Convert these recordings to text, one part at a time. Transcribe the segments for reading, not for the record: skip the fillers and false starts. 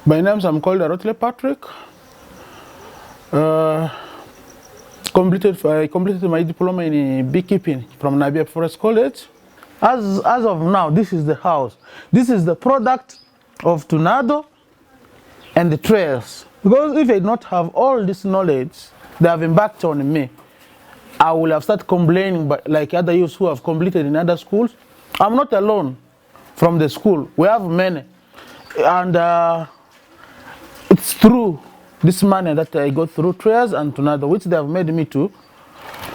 By names, I'm called Arwotile Patrick. I completed my diploma in beekeeping from Nabia Forest College. As of now, this is the house. This is the product of Tornado and the trails. Because if I did not have all this knowledge, they have embarked on me, I will have started complaining, but like other youths who have completed in other schools. I'm not alone from the school. We have many. And it's through this money that I got through trails and Tornado, which they have made me to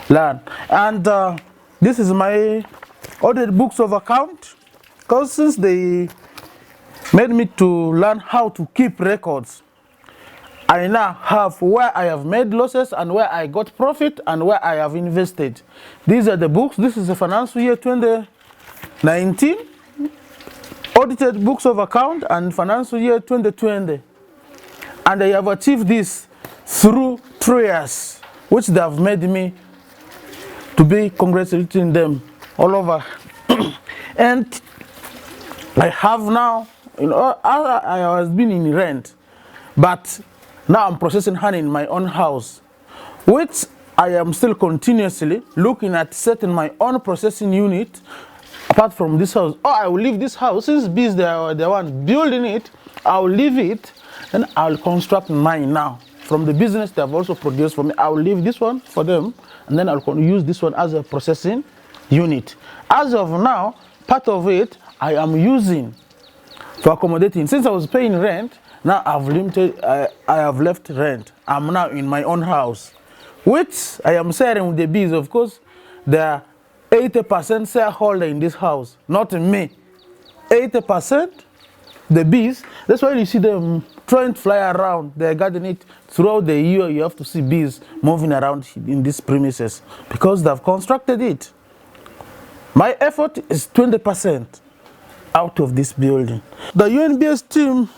learn. And this is my audit books of account, because since they made me to learn how to keep records, I now have where I have made losses and where I got profit and where I have invested. These are the books. This is the financial year 2019 audited books of account and financial year 2020. And I have achieved this through prayers, which they have made me to be congratulating them all over. And I have now, I has been in rent, but now I'm processing honey in my own house, which I am still continuously looking at setting my own processing unit apart from this house. Or I will leave this house, since bees they are the one building it, I will leave it and I'll construct mine now. From the business they have also produced for me, I will leave this one for them and then I'll use this one as a processing unit. As of now, part of it I am using for accommodating. Since I was paying rent, now I have left rent. I'm now in my own house, which I am sharing with the bees. Of course, they are 80% shareholder in this house, not me. 80% the bees. That's why you see them trying to fly around. They garden it throughout the year. You have to see bees moving around in these premises because they've constructed it. My effort is 20% out of this building. The UNBS team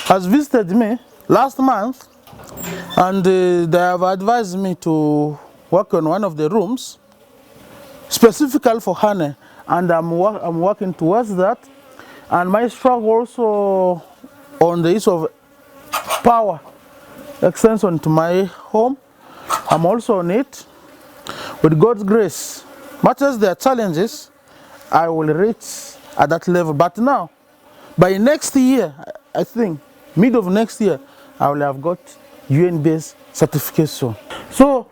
has visited me last month, and they have advised me to work on one of the rooms specifically for honey, and I'm working towards that. And my struggle also on the issue of power extension to my home, I'm also on it. With God's grace, much as there are challenges, I will reach at that level. But now, by next year, I think, mid of next year, I will have got UN-based certification. So,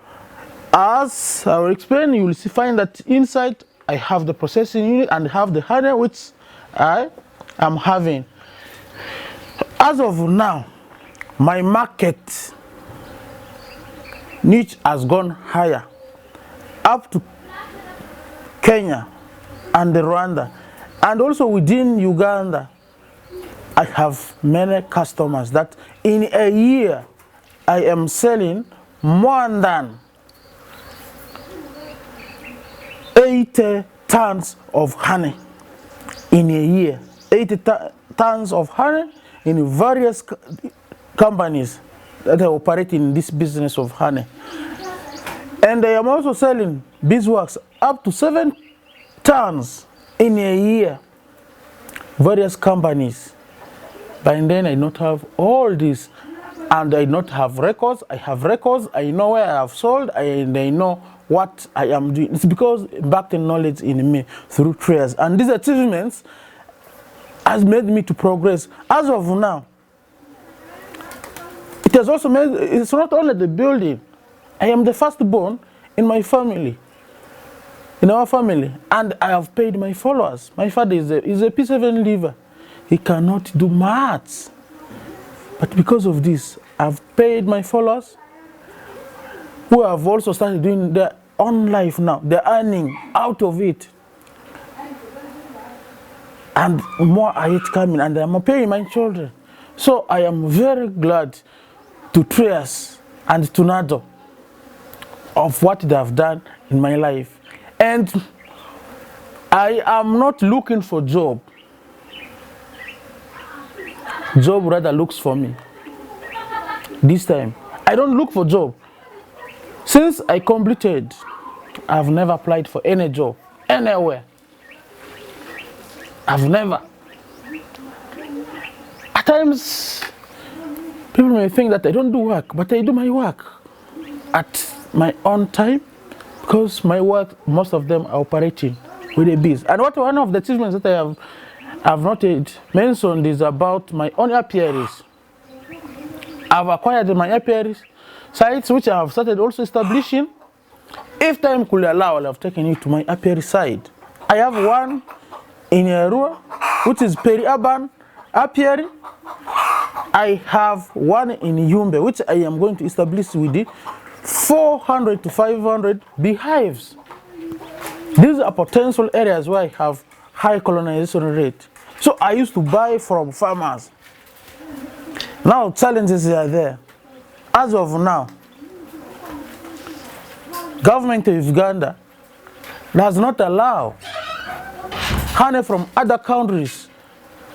as I will explain, you will find that inside I have the processing unit and have the honey which I am having. As of now, my market niche has gone higher, up to Kenya and Rwanda, and also within Uganda. I have many customers that in a year I am selling more than 80 tons of honey in a year. 80 tons of honey in various companies that are operating in this business of honey. And I am also selling beeswax up to 7 tons in a year. Various companies. By then I not have all this, and I not have records. I have records. I know where I have sold, and I know what I am doing. It's because backed in knowledge in me through prayers, and these achievements has made me to progress. As of now, it has also made. It's not only the building. I am the firstborn in my family, in our family, and I have paid my followers. My father is a P7 liver. He cannot do maths. But because of this, I've paid my followers, who have also started doing their own life now. They're earning out of it. And more are yet coming, and I'm paying my children. So I am very glad to Trias and to Tornado of what they have done in my life. And I am not looking for job. Job rather looks for me. This time, I don't look for job. Since I completed, I've never applied for any job, anywhere. I've never. At times people may think that I don't do work, but I do my work at my own time, because my work, most of them are operating with the bees. And one of the achievements that I have not mentioned is about my own apiaries. I've acquired my apiaries sites, which I have started also establishing. If time could allow, I'll have taken you to my apiary side. I have one in Arua, which is peri-urban apiary. I have one in Yumbe, which I am going to establish with the 400 to 500 beehives. These are potential areas where I have high colonization rate. So I used to buy from farmers. Now challenges are there. As of now, government of Uganda does not allow honey from other countries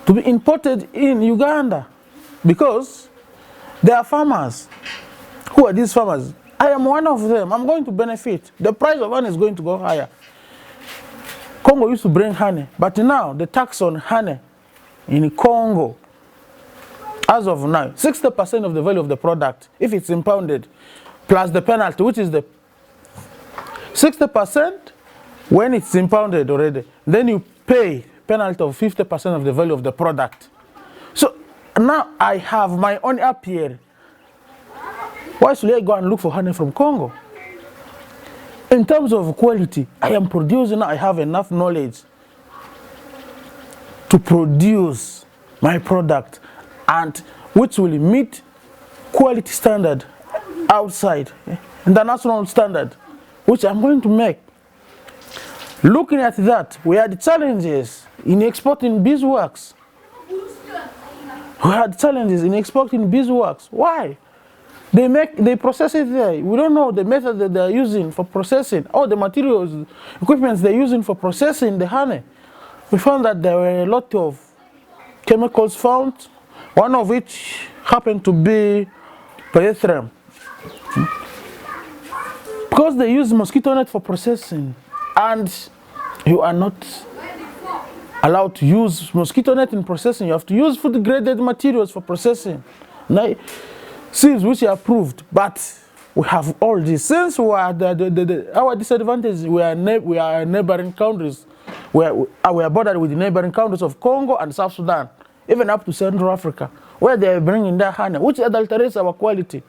to be imported in Uganda, because there are farmers. Who are these farmers? I am one of them. I'm going to benefit. The price of honey is going to go higher. Congo used to bring honey, but now the tax on honey in Congo, as of now, 60% of the value of the product, if it's impounded, plus the penalty, which is the 60% when it's impounded already, then you pay penalty of 50% of the value of the product. So now I have my own apiary. Why should I go and look for honey from Congo? In terms of quality, I am producing, I have enough knowledge to produce my product, and which will meet quality standard outside, international standard, which I'm going to make. Looking at that, we had challenges in exporting beeswax. We had challenges in exporting beeswax. Why? They process it there. We don't know the method that they're using for processing, or the materials, equipments they're using for processing the honey. We found that there were a lot of chemicals found, one of which happened to be pyrethrum. Because they use mosquito net for processing, and you are not allowed to use mosquito net in processing. You have to use food graded materials for processing. Now, seeds which are approved, but we have all this. Since we are our disadvantage, we are neighboring countries. We are bordered with the neighboring countries of Congo and South Sudan, even up to Central Africa, where they are bringing their honey, which adulterates our quality.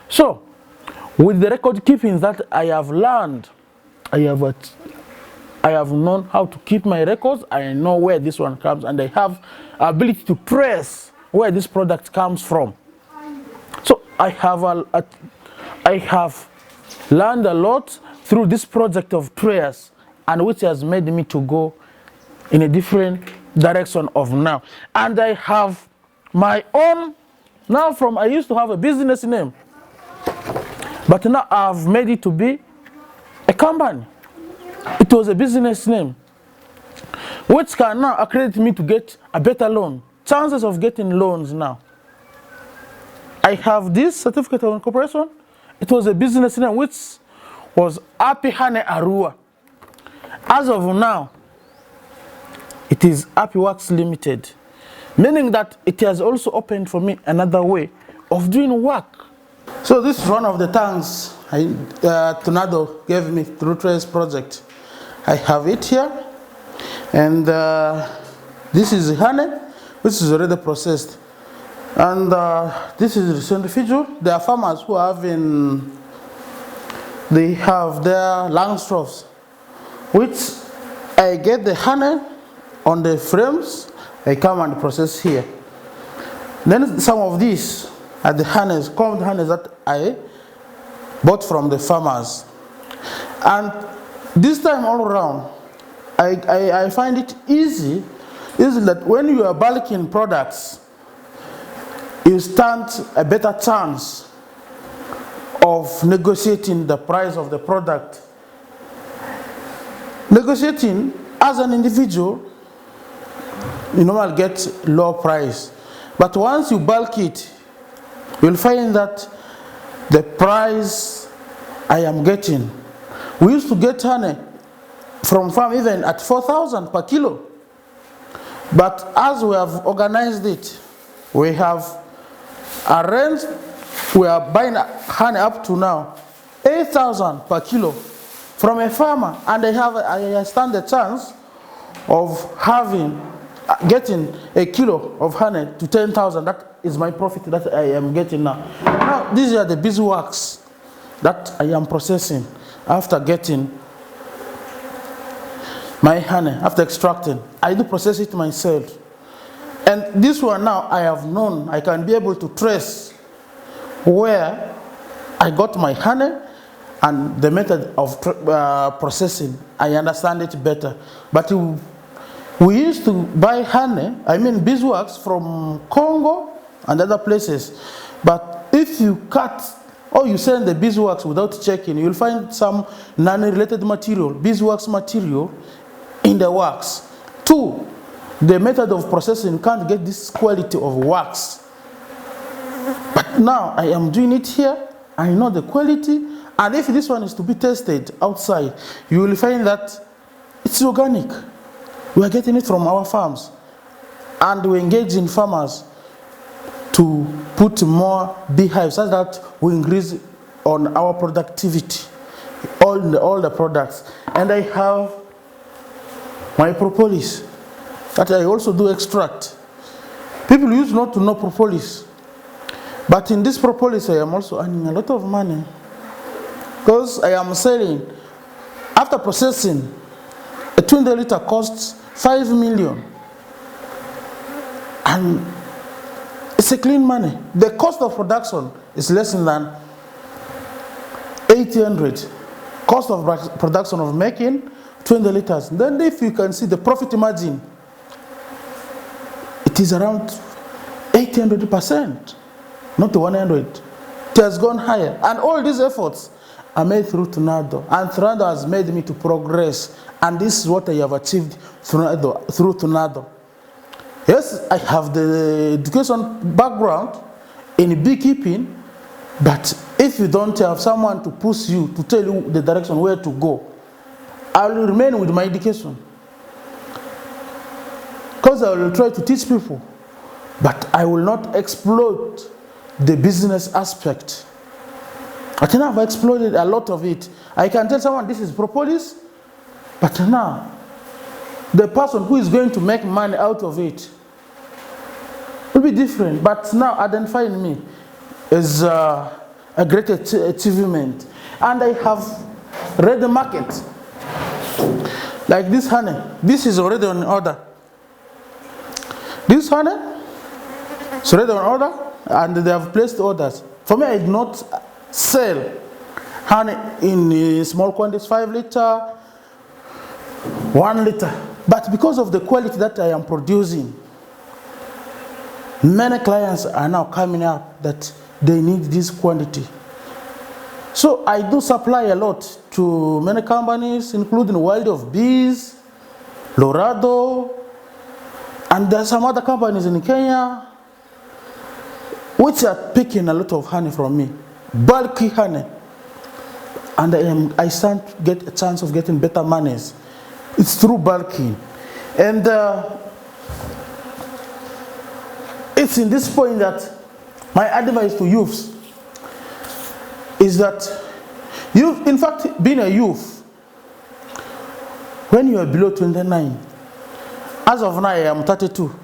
So, with the record keeping that I have learned, I have known how to keep my records. I know where this one comes, and I have ability to trace where this product comes from. So I have learned a lot through this project of prayers, and which has made me to go in a different direction of now. And I have my own, now I used to have a business name, but now I've made it to be a company. It was a business name, which can now accredit me to get a better loan. Chances of getting loans now. I have this certificate of incorporation. It was a business name which was Happy Honey Arua. As of now, it is Happy Works Limited, meaning that it has also opened for me another way of doing work. So this is one of the thanks Tornado gave me through Trace Project. I have it here, and this is honey, which is already processed. And this is the centrifugal. There are farmers who they have their langstroths, which I get the honey on the frames, I come and process here. Then some of these are the honeys, combed honeys that I bought from the farmers. And this time all around, I find it easy that when you are bulking products, you stand a better chance of negotiating the price of the product. Negotiating as an individual, you normally get low price. But once you bulk it, you'll find that the price I am getting, we used to get honey from farm even at 4,000 per kilo. But as we have organized it, We have arranged, we are buying honey up to now 8,000 per kilo from a farmer, and I stand the chance of getting a kilo of honey to 10,000. That is my profit that I am getting now. Now, these are the beeswax that I am processing after getting my honey, after extracting. I do process it myself. And this one now, I have known, I can be able to trace where I got my honey and the method of processing. I understand it better. But we used to buy honey, I mean beeswax, from Congo and other places. But if you cut or you send the beeswax without checking, you'll find some non-related material, beeswax material, in the wax. 2, the method of processing can't get this quality of wax. But now I am doing it here, I know the quality, and if this one is to be tested outside, you will find that it's organic. We are getting it from our farms, and we engage in farmers to put more beehives so that we increase on our productivity, all the products. And I have my propolis that I also do extract. People used not to know propolis, but in this propolis I am also earning a lot of money, because I am selling, after processing, a 20 liter costs 5 million, and it's a clean money. The cost of production is less than 800. Cost of production of making 20 liters. Then if you can see the profit margin, it is around 800%, not 100. It has gone higher. And all these efforts are made through Tornado. And Tornado has made me to progress. And this is what I have achieved through Tornado. Yes, I have the education background in beekeeping, but if you don't have someone to push you, to tell you the direction where to go, I will remain with my education. Because I will try to teach people, but I will not exploit the business aspect. I think I've exploited a lot of it. I can tell someone this is propolis, but now the person who is going to make money out of it will be different. But now identifying me is a great achievement. And I have read the market. Like this honey, this is already on order. This honey is already on order, and they have placed orders. For me, I do not sell honey in small quantities, 5 liter, 1 liter. But because of the quality that I am producing, many clients are now coming up that they need this quantity. So I do supply a lot to many companies, including Wild of Bees, Lorado, and there are some other companies in Kenya which are picking a lot of honey from me, bulky honey. And I stand to get a chance of getting better monies. It's through bulking. And it's in this point that my advice to youths is that in fact, being a youth, when you are below 29, as of now I am 32.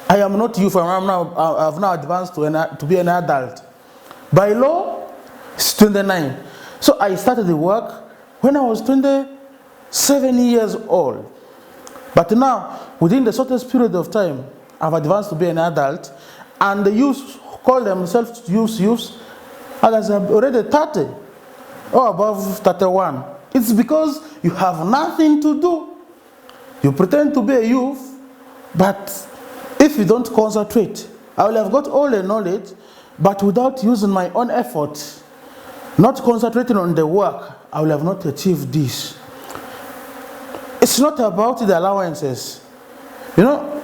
I am not youth, I've now advanced to be an adult. By law, it's 29. So I started the work when I was 27 years old. But now, within the shortest period of time, I've advanced to be an adult, and the youths call themselves youths, others are already 30 or above 31. It's because you have nothing to do. You pretend to be a youth, but if you don't concentrate, I will have got all the knowledge, but without using my own effort, not concentrating on the work, I will have not achieved this. It's not about the allowances. You know,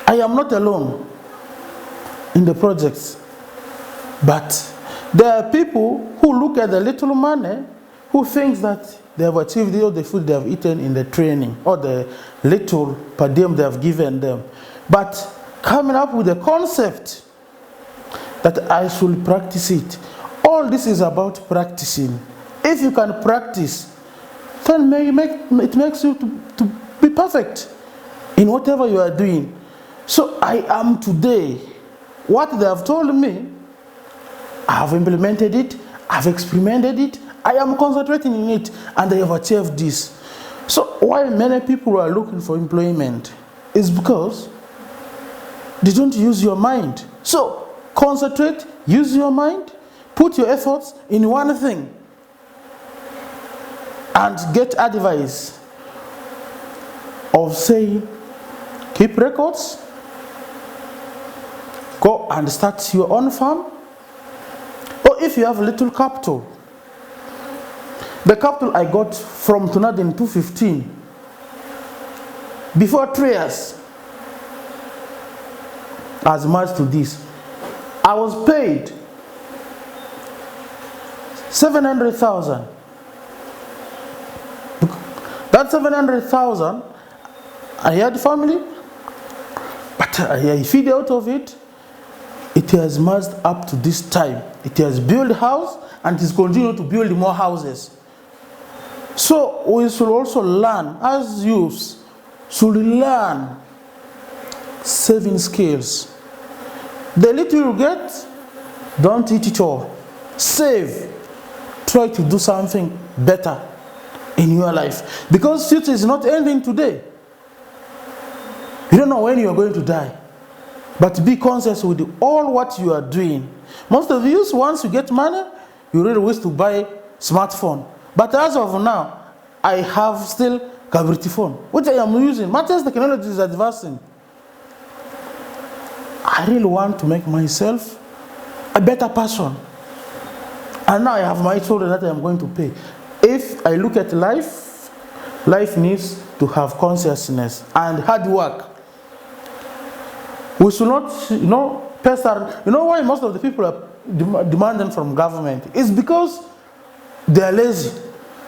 I am not alone in the projects, but there are people who look at the little money, who think that they have achieved all the food they have eaten in the training, or the little per diem they have given them. But coming up with a concept that I should practice it. All this is about practicing. If you can practice, then it makes you to be perfect in whatever you are doing. So I am today. What they have told me, I have implemented it, I've experimented it, I am concentrating in it, and I have achieved this. So why many people are looking for employment is because they don't use your mind. So concentrate, use your mind, put your efforts in one thing, and get advice of saying, keep records, go and start your own farm. Or if you have little capital, the capital I got from Tunad in 2015, before 3 years, as much to this, I was paid 700,000. That 700,000, I had family, but I feed out of it. It has marched up to this time. It has built a house and it is continuing to build more houses. So we should also learn, as youths, should learn saving skills. The little you get, don't eat it all. Save. Try to do something better in your life. Because future is not ending today. You don't know when you are going to die. But be conscious with all what you are doing. Most of you, once you get money, you really wish to buy smartphone. But as of now, I have still Kabiriti phone, which I am using. Much as technology is advancing, I really want to make myself a better person. And now I have my children that I am going to pay. If I look at life, life needs to have consciousness and hard work. We should not, pester. You know why most of the people are demanding from government? It's because they are lazy.